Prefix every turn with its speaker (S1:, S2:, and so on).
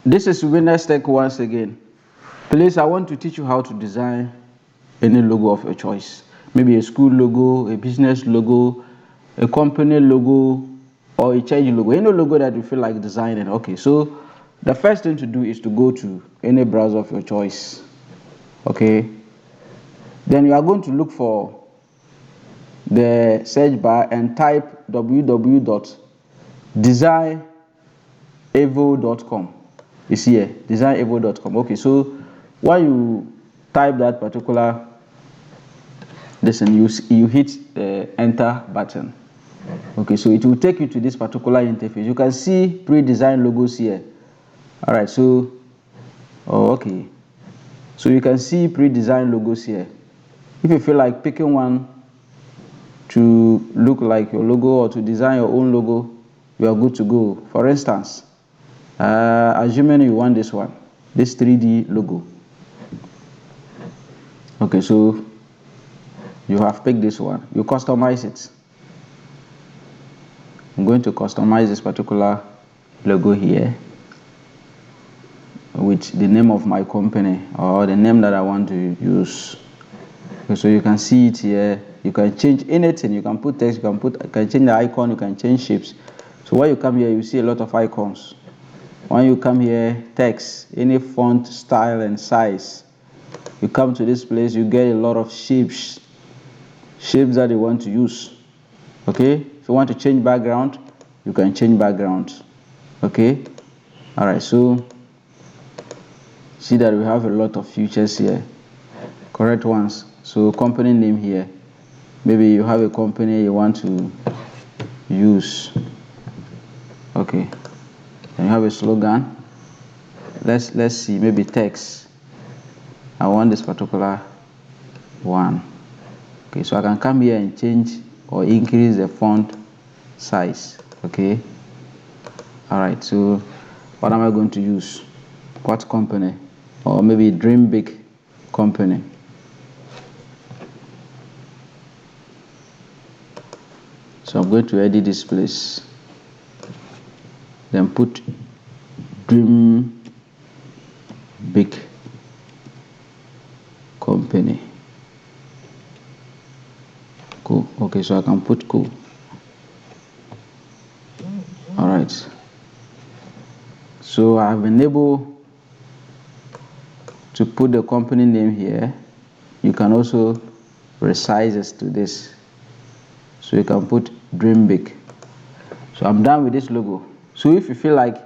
S1: This is Winners Tech once again. Please, I want to teach you how to design any logo of your choice. Maybe a school logo, a business logo, a company logo, or a church logo. Any logo that you feel like designing. Okay, so the first thing to do is to go to any browser of your choice. Okay, then you are going to look for the search bar and type www.designevo.com. You see here, designevo.com. Okay, so while you type that particular listen, you hit the enter button. Okay, so it will take you to this particular interface. You can see pre-designed logos here. All right, so okay, so you can see pre-designed logos here. If you feel like picking one to look like your logo or to design your own logo, you are good to go. For instance, assuming you want this one, this 3D logo. Okay, so you have picked this one. You customize it. I'm going to customize this particular logo here with the name of my company or the name that I want to use. Okay, so you can see it here. You can change anything. You can put text. You can change the icon. You can change shapes. So when you come here, you see a lot of icons. When you come here, text, any font, style, and size. You come to this place, you get a lot of shapes that you want to use. Okay, if you want to change background, you can change background. Okay, all right, so see that we have a lot of features here, correct ones. So company name here, maybe you have a company you want to use. Okay, and you have a slogan. Let's see, maybe text. I want this particular one. Okay, so I can come here and change or increase the font size. Okay, all right, so what am I going to use? What company? Or maybe Dream Big company. So I'm going to edit this place, then put Dream Big company. Cool. Okay, so I can put cool. All right, so I've been able to put the company name here. You can also resize it to this, so you can put Dream Big. So I'm done with this logo. So if you feel like